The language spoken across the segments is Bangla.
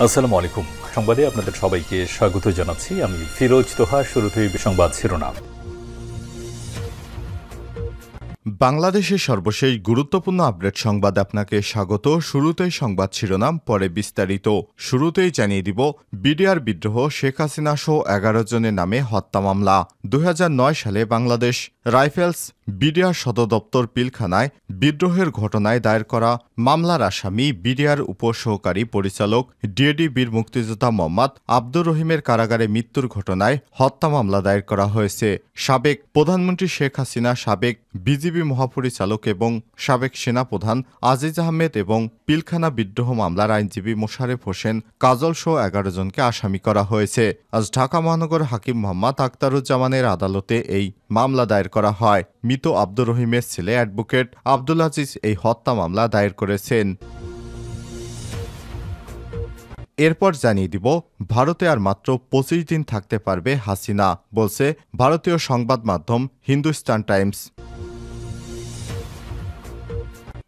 আসসালামু আলাইকুম। সংবাদে আপনাদের সবাইকে স্বাগত জানাচ্ছি। আমি ফিরোজ তোহা। শুরুতেই সংবাদ শিরোনাম। বাংলাদেশের সর্বশেষ গুরুত্বপূর্ণ আপডেট সংবাদ আপনাকে স্বাগত। শুরুতেই সংবাদ শিরোনাম, পরে বিস্তারিত। শুরুতেই জানিয়ে দিব, বিডিআর বিদ্রোহ, শেখ হাসিনা সহ 11 জনের নামে হত্যা মামলা। 2009 সালে বাংলাদেশ রাইফেলস বিডিআর সদর দপ্তর পিলখানায় বিদ্রোহের ঘটনায় দায়ের করা মামলার আসামি বিডিআর উপসহকারী পরিচালক ডিএডি বীর মুক্তিযোদ্ধা মোহাম্মদ আব্দুর রহিমের কারাগারে মৃত্যুর ঘটনায় হত্যা মামলা দায়ের করা হয়েছে। সাবেক প্রধানমন্ত্রী শেখ হাসিনা, সাবেক বিজিবি মহাপরিচালক এবং সাবেক সেনাপ্রধান আজিজ আহমেদ এবং পিলখানা বিদ্রোহ মামলার আইনজীবী মোশারেফ হোসেন কাজল সহ 11 জনকে আসামি করা হয়েছে। আজ ঢাকা মহানগর হাকিম মোহাম্মদ আখতারুজ্জামানের আদালতে এই মামলা দায়ের করা হয়। মৃত আব্দুর রহিমের ছেলে অ্যাডভোকেট আব্দুল আজিজ এই হত্যা মামলা দায়ের করেছেন। এরপর জানিয়ে দিব, ভারতে আর মাত্র 25 দিন থাকতে পারবে হাসিনা, বলছে ভারতীয় সংবাদ মাধ্যম হিন্দুস্তান টাইমস।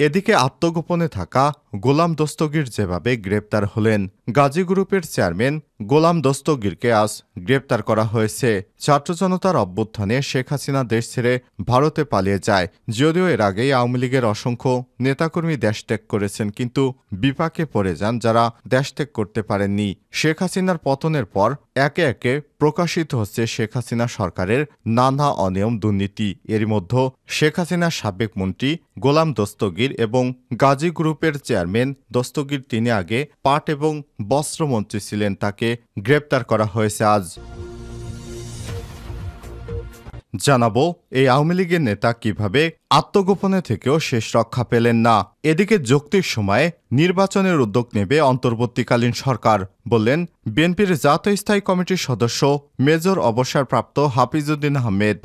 এদিকে আত্মগোপনে থাকা গোলাম দস্তগীর যেভাবে গ্রেপ্তার হলেন, গাজী গ্রুপের চেয়ারম্যান গোলাম দস্তগীরকে আজ গ্রেপ্তার করা হয়েছে। ছাত্র জনতার অভ্যুত্থানে শেখ হাসিনা দেশ ছেড়ে ভারতে পালিয়ে যায়। যদিও এর আগেই আওয়ামী লীগের অসংখ্য নেতাকর্মী দেশত্যাগ করেছেন, কিন্তু বিপাকে পড়ে যান যারা দেশত্যাগ করতে পারেননি। শেখ হাসিনার পতনের পর একে একে প্রকাশিত হচ্ছে শেখ হাসিনা সরকারের নানা অনিয়ম, দুর্নীতি। এরই মধ্যে শেখ হাসিনার সাবেক মন্ত্রী গোলাম দস্তগীর এবং গাজী গ্রুপের চেয়ারম্যান দস্তগীর, তিনি আগে পাট এবং বস্ত্রমন্ত্রী ছিলেন, তাকে গ্রেপ্তার করা হয়েছে আজ। জানাবো, এই আওয়ামী লীগের নেতা কিভাবে আত্মগোপনে থেকেও শেষ রক্ষা পেলেন না। এদিকে যৌক্তিক সময়ে নির্বাচনের উদ্যোগ নেবে অন্তর্বর্তীকালীন সরকার, বললেন বিএনপির জাতীয় স্থায়ী কমিটির সদস্য মেজর অবসরপ্রাপ্ত হাফিজউদ্দিন আহমেদ।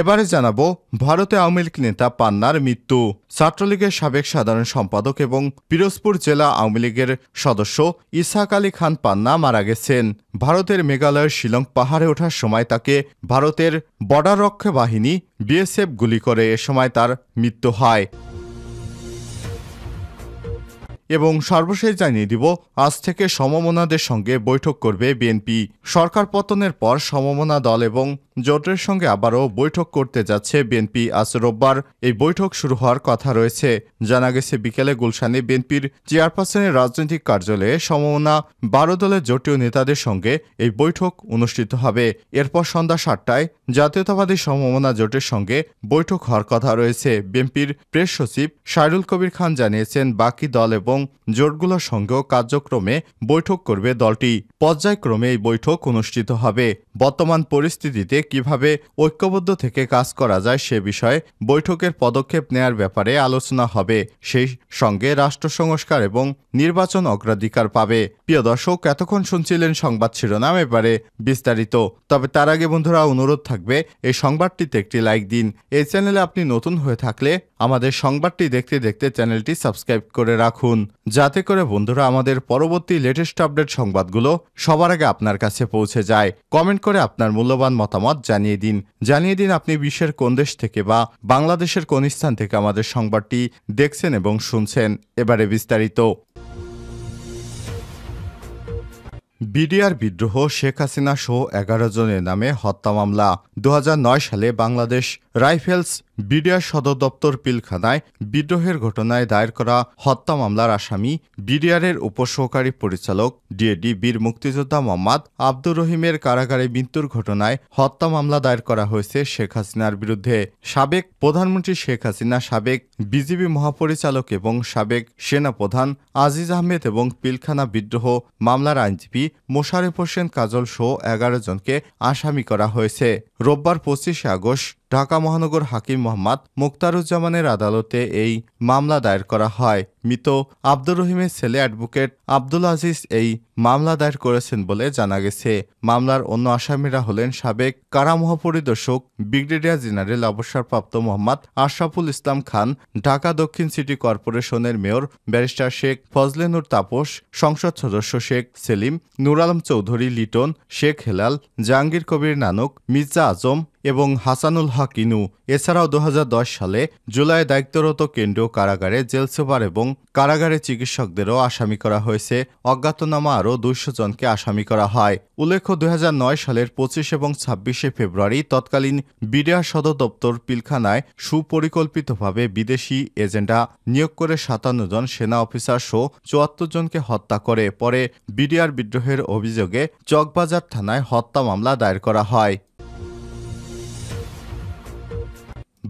এবারে জানাবো, ভারতে আওয়ামী লীগ নেতা পান্নার মৃত্যু। ছাত্রলীগের সাবেক সাধারণ সম্পাদক এবং পিরোজপুর জেলা আওয়ামী লীগের সদস্য ইসহাক আলী খান পান্না মারা গেছেন। ভারতের মেঘালয়ের শিলং পাহাড়ে ওঠার সময় তাকে ভারতের বর্ডার রক্ষা বাহিনী বিএসএফ গুলি করে। এ সময় তার মৃত্যু হয়। এবং সর্বশেষ জানিয়ে দিব, আজ থেকে সমমনাদের সঙ্গে বৈঠক করবে বিএনপি। সরকার পতনের পর সমমনা দল এবং জোটের সঙ্গে আবারও বৈঠক করতে যাচ্ছে বিএনপি। আজ রোববার এই বৈঠক শুরু হওয়ার কথা রয়েছে। জানা গেছে, বিকেলে গুলশানে বিএনপির চেয়ারপারসনের রাজনৈতিক কার্যালয়ে সমমনা 12 দলের জোটীয় নেতাদের সঙ্গে এই বৈঠক অনুষ্ঠিত হবে। এরপর সন্ধ্যা 7টায় জাতীয়তাবাদী সমমনা জোটের সঙ্গে বৈঠক হওয়ার কথা রয়েছে। বিএনপির প্রেস সচিব সাইরুল কবির খান জানিয়েছেন, বাকি দল এবং জোটগুলোর সঙ্গেও কার্যক্রমে বৈঠক করবে দলটি। পর্যায়ক্রমে এই বৈঠক অনুষ্ঠিত হবে। বর্তমান পরিস্থিতিতে কিভাবে ঐক্যবদ্ধ থেকে কাজ করা যায় সে বিষয়ে বৈঠকের পদক্ষেপ নেয়ার ব্যাপারে আলোচনা হবে। সেই সঙ্গে রাষ্ট্র সংস্কার এবং নির্বাচন অগ্রাধিকার পাবে। প্রিয় দর্শক, এতক্ষণ শুনছিলেন সংবাদ শিরোনাম, এবারে বিস্তারিত। তবে তার আগে বন্ধুরা, অনুরোধ থাকবে এই সংবাদটিতে একটি লাইক দিন। এই চ্যানেলে আপনি নতুন হয়ে থাকলে আমাদের সংবাদটি দেখতে দেখতে চ্যানেলটি সাবস্ক্রাইব করে রাখুন, যাতে করে বন্ধুরা আমাদের পরবর্তী লেটেস্ট আপডেট সংবাদগুলো সবার আগে আপনার কাছে পৌঁছে যায়। কমেন্ট করে আপনার মূল্যবান মতামত জানিয়ে দিন আপনি বিশ্বের কোন দেশ থেকে বা বাংলাদেশের কোন স্থান থেকে আমাদের সংবাদটি দেখছেন এবং শুনছেন। এবারে বিস্তারিত। বিডিআর বিদ্রোহ, শেখ হাসিনা সহ 11 জনের নামে হত্যা মামলা। 2009 সালে বাংলাদেশ রাইফেলস বিডিআর সদর দপ্তর পিলখানায় বিদ্রোহের ঘটনায় দায়ের করা হত্যা মামলার আসামি বিডিআরের উপসহকারী পরিচালক ডিএডি বীর মুক্তিযোদ্ধা মোহাম্মদ আব্দুর রহিমের কারাগারে মৃত্যুর ঘটনায় হত্যা মামলা দায়ের করা হয়েছে শেখ হাসিনার বিরুদ্ধে। সাবেক প্রধানমন্ত্রী শেখ হাসিনা, সাবেক বিজিবি মহাপরিচালক এবং সাবেক সেনাপ্রধান আজিজ আহমেদ এবং পিলখানা বিদ্রোহ মামলার আইনজীবী মোশারেফ হোসেন কাজল সহ 11 জনকে আসামি করা হয়েছে। রোববার 25 আগস্ট ঢাকা মহানগর হাকিম মোহাম্মদ মুখতারুজ্জামানের আদালতে এই মামলা দায়ের করা হয়। মৃত আব্দুর রহিমের ছেলে অ্যাডভোকেট আব্দুল আজিজ এই মামলা দায়ের করেছেন বলে জানা গেছে। মামলার অন্য আসামিরা হলেন সাবেক কারা মহাপরিদর্শক ব্রিগেডিয়ার জেনারেল অবসরপ্রাপ্ত মোহাম্মদ আশরাফুল ইসলাম খান, ঢাকা দক্ষিণ সিটি কর্পোরেশনের মেয়র ব্যারিস্টার শেখ ফজলে নূর তাপস, সংসদ সদস্য শেখ সেলিম, নূর আলম চৌধুরী লিটন, শেখ হেলাল, জাহাঙ্গীর কবির নানক, মির্জা আজম এবং হাসানুল হক ইনু। এছাড়াও 2010 সালে জুলাই দায়িত্বরত কেন্দ্রীয় কারাগারে জেল সুপার এবং কারাগারে চিকিৎসকদেরও আসামি করা হয়েছে। অজ্ঞাতনামা আরও 200 জনকে আসামি করা হয়। উল্লেখ্য 2009 সালের 25 এবং 26শে ফেব্রুয়ারি তৎকালীন বিডিআর সদর দপ্তর পিলখানায় সুপরিকল্পিতভাবে বিদেশি এজেন্ডা নিয়োগ করে 57 জন সেনা অফিসার সহ 74 জনকে হত্যা করে। পরে বিডিআর বিদ্রোহের অভিযোগে চকবাজার থানায় হত্যা মামলা দায়ের করা হয়।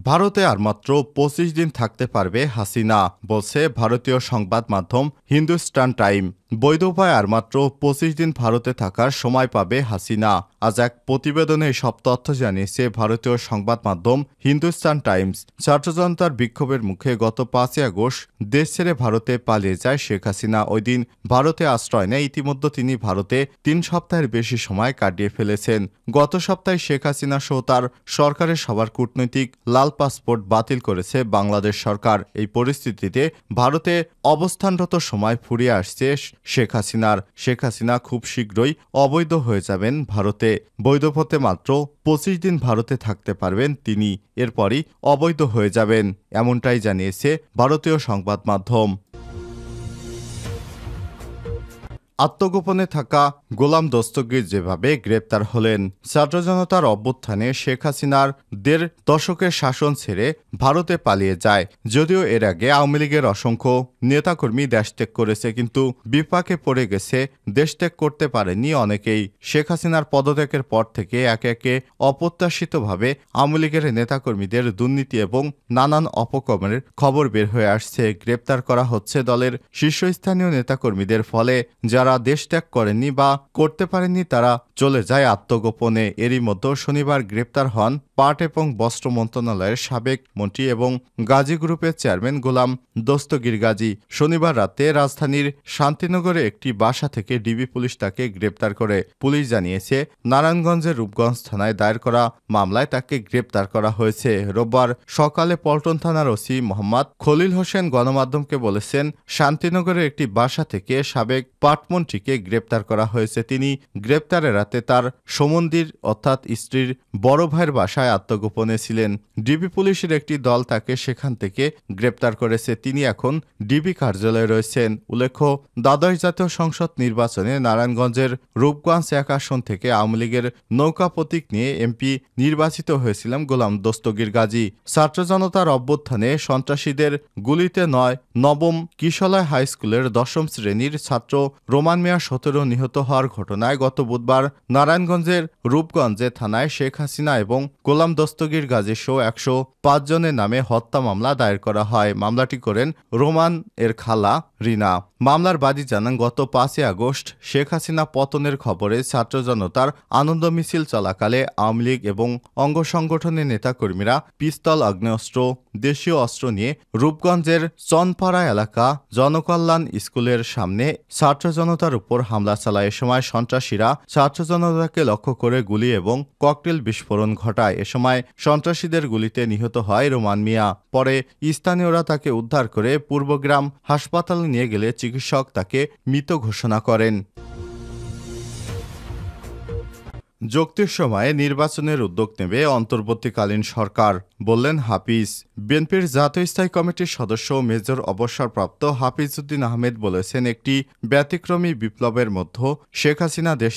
ভারতে আর মাত্র 25 দিন থাকতে পারবে হাসিনা, বলছে ভারতীয় সংবাদ মাধ্যম হিন্দুস্তান টাইম। বৈধ উপায়ে আর মাত্র 25 দিন ভারতে থাকার সময় পাবে হাসিনা। আজ এক প্রতিবেদনে সব তথ্য জানিয়েছে ভারতীয় সংবাদ মাধ্যম হিন্দুস্তান টাইমস। ছাত্র জনতার বিক্ষোভের মুখে গত 5ই আগস্ট দেশ ছেড়ে ভারতে পালিয়ে যায় শেখ হাসিনা। ওই দিন ভারতে আশ্রয় নেয়। ইতিমধ্যে তিনি ভারতে 3 সপ্তাহের বেশি সময় কাটিয়ে ফেলেছেন। গত সপ্তাহে শেখ হাসিনা সহ তার সরকারের সবার কূটনৈতিক লাল পাসপোর্ট বাতিল করেছে বাংলাদেশ সরকার। এই পরিস্থিতিতে ভারতে অবস্থানরত সময় ফুরিয়ে আসছে শেখ হাসিনা খুব শীঘ্রই অবৈধ হয়ে যাবেন ভারতে। বৈধ পথে মাত্র 25 দিন ভারতে থাকতে পারবেন তিনি, এরপরই অবৈধ হয়ে যাবেন, এমনটাই জানিয়েছে ভারতীয় সংবাদ মাধ্যম। আত্মগোপনে থাকা গোলাম দস্তগীর যেভাবে গ্রেপ্তার হলেন। ছাত্র জনতার অভ্যুত্থানে শেখ হাসিনার 1.5 দশকের শাসন ছেড়ে ভারতে পালিয়ে যায়। যদিও এর আগে আওয়ামী লীগের অসংখ্য নেতাকর্মী দেশত্যাগ করেছে, কিন্তু বিপাকে পড়ে গেছে, দেশত্যাগ করতে পারেনি অনেকেই। শেখ হাসিনার পদত্যাগের পর থেকে একে একে অপ্রত্যাশিতভাবে আওয়ামী লীগের নেতাকর্মীদের দুর্নীতি এবং নানান অপকর্মের খবর বের হয়ে আসছে। গ্রেপ্তার করা হচ্ছে দলের শীর্ষস্থানীয় নেতাকর্মীদের। ফলে যারা দেশ ত্যাগ করেননি বা করতে পারেননি তারা চলে যায় আত্মগোপনে। এরই মধ্যে শনিবার গ্রেপ্তার হন পাট এবং বস্ত্র মন্ত্রণালয়ের সাবেক মন্ত্রী এবং গাজী গ্রুপের চেয়ারম্যান গোলাম দস্তগীর গাজী। শনিবার রাতে রাজধানীর শান্তিনগরে একটি বাসা থেকে ডিবি পুলিশ তাকে গ্রেপ্তার করে। পুলিশ জানিয়েছে, নারায়ণগঞ্জের রূপগঞ্জ থানায় দায়ের করা মামলায় তাকে গ্রেপ্তার করা হয়েছে। রোববার সকালে পল্টন থানার ওসি মোহাম্মদ খলিল হোসেন গণমাধ্যমকে বলেছেন, শান্তিনগরের একটি বাসা থেকে সাবেক পাটমন্ত্রীকে গ্রেপ্তার করা হয়েছে। তিনি গ্রেপ্তারের রাতে তার সমন্দির অর্থাৎ স্ত্রীর বড় ভাইয়ের বাসায় আত্মগোপনে ছিলেন। ডিবি পুলিশের একটি দল তাকে সেখান থেকে গ্রেপ্তার করেছে। তিনি এখন ডিবি কার্যালয়ে রয়েছেন। উল্লেখ্য, দ্বাদশ জাতীয় সংসদ নির্বাচনে নারায়ণগঞ্জের রূপগঞ্জ 1 আসন থেকে আওয়ামী লীগের নৌকা প্রতীক নিয়ে এমপি নির্বাচিত হয়েছিলেন গোলাম দস্তগীর গাজী। ছাত্র জনতার অভ্যুত্থানে সন্ত্রাসীদের গুলিতে নবম কিশলয় হাই স্কুলের 10ম শ্রেণীর ছাত্র রোমান মিয়া 17 নিহত হওয়ার ঘটনায় গত বুধবার নারায়ণগঞ্জের রূপগঞ্জে থানায় শেখ হাসিনা এবং গোলাম দস্তগীর গাজী সহ 105 জনের নামে হত্যা মামলা দায়ের করা হয়। মামলাটি করেন রোমান এর খালা রিনা। মামলার বাদী জানান, গত 5ই আগস্ট শেখ হাসিনা পতনের খবরে ছাত্র জনতার আনন্দ মিছিল চলাকালে আওয়ামী লীগ এবং অঙ্গ সংগঠনের নেতাকর্মীরা পিস্তল, আগ্নেয়াস্ত্র, দেশীয় অস্ত্র নিয়ে রূপগঞ্জের চনপাড়া এলাকা জনকল্যাণ স্কুলের সামনে ছাত্র জনতার উপর হামলা চালায়। এ সময় সন্ত্রাসীরা ছাত্র জনতাকে লক্ষ্য করে গুলি এবং ককটেল বিস্ফোরণ ঘটায়। এ সময় সন্ত্রাসীদের গুলিতে নিহত হয় রোমান মিয়া। পরে স্থানীয়রা তাকে উদ্ধার করে পূর্বগ্রাম হাসপাতালে নিয়ে গেলে চিকিৎসক তাকে মৃত ঘোষণা করেন। যুক্তির সময়ে নির্বাচনের উদ্যোগ নেবে অন্তর্বর্তীকালীন সরকার, বললেন হাফিজ। বিএনপির জাতীয় স্থায়ী কমিটির সদস্য মেজর অবসরপ্রাপ্ত হাফিজউদ্দিন আহমেদ বলেছেন, একটি ব্যতিক্রমী বিপ্লবের মধ্যে শেখ হাসিনা দেশ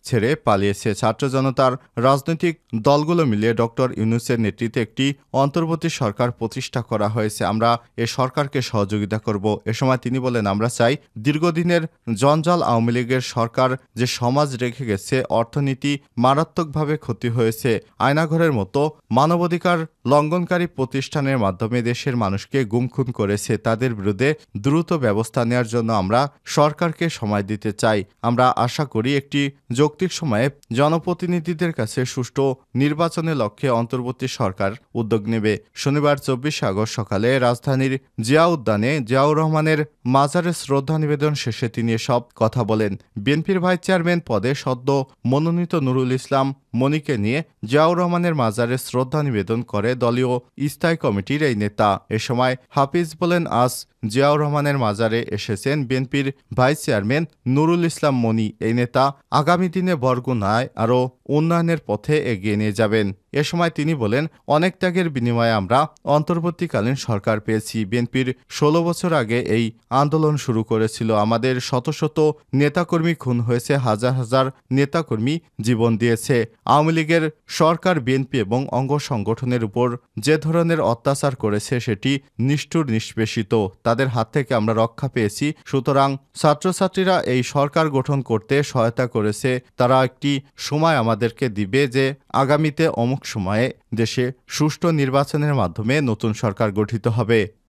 ছেড়ে পালিয়েছে। ছাত্র জনতার রাজনৈতিক দলগুলো মিলিয়ে ডক্টর ইউনূসের নেতৃত্বে একটি অন্তর্বর্তী সরকার প্রতিষ্ঠা করা হয়েছে। আমরা এ সরকারকে সহযোগিতা করব। এ সময় তিনি বলেন, আমরা চাই দীর্ঘদিনের জঞ্জাল আওয়ামী লীগের সরকার যে সমাজ রেখে গেছে, অর্থনীতি মারাত্মকভাবে ক্ষতি হয়েছে, আয়নাঘরের মতো মানবাধিকার লঙ্ঘনকারী প্রতিষ্ঠানের মাধ্যমে দেশের মানুষকে গুমখুন করেছে, তাদের বিরুদ্ধে দ্রুত ব্যবস্থা নেওয়ার জন্য আমরা সরকারকে সময় দিতে চাই। আমরা আশা করি একটি যৌক্তিক সময়ে জনপ্রতিনিধিদের কাছে সুষ্ঠু নির্বাচনের লক্ষ্যে অন্তর্বর্তী সরকার উদ্যোগ নেবে। শনিবার 24 আগস্ট সকালে রাজধানীর জিয়া উদ্যানে জিয়াউর রহমানের মাজারে শ্রদ্ধা নিবেদন শেষে তিনি এসব কথা বলেন। বিএনপির ভাইস চেয়ারম্যান পদে সদ্য মনোনীত নুরুল ইসলাম মনিকে নিয়ে জিয়াউর রহমানের মাজারে শ্রদ্ধা নিবেদন করে দলীয় স্থায়ী কমিটির এই নেতা। এ সময় হাফিজ বলেন, আজ জিয়াউর রহমানের মাজারে এসেছেন বিএনপির ভাইস চেয়ারম্যান নুরুল ইসলাম মনি। এই নেতা আগামী দিনে বরগুনায় আরও উন্নয়নের পথে এগিয়ে নিয়ে যাবেন। এ সময় তিনি বলেন, অনেক ত্যাগের বিনিময়ে আমরা অন্তর্বর্তীকালীন সরকার পেয়েছি। বিএনপির ১৬ বছর আগে এই আন্দোলন শুরু করেছিল। আমাদের শত শত নেতাকর্মী খুন হয়েছে, হাজার হাজার নেতাকর্মী জীবন দিয়েছে। আওয়ামী লীগের সরকার বিএনপি এবং অঙ্গ সংগঠনের উপর যে ধরনের অত্যাচার করেছে সেটি নিষ্ঠুর, নিষ্পেষিত। তাদের হাত থেকে আমরা রক্ষা পেয়েছি। সুতরাং ছাত্রছাত্রীরা এই সরকার গঠন করতে সহায়তা করেছে। তারা একটি সময় আমাদেরকে দিবে যে আগামীতে অমুক সময়ে দেশে সুষ্ঠু নির্বাচনের মাধ্যমে নতুন সরকার গঠিত হবে।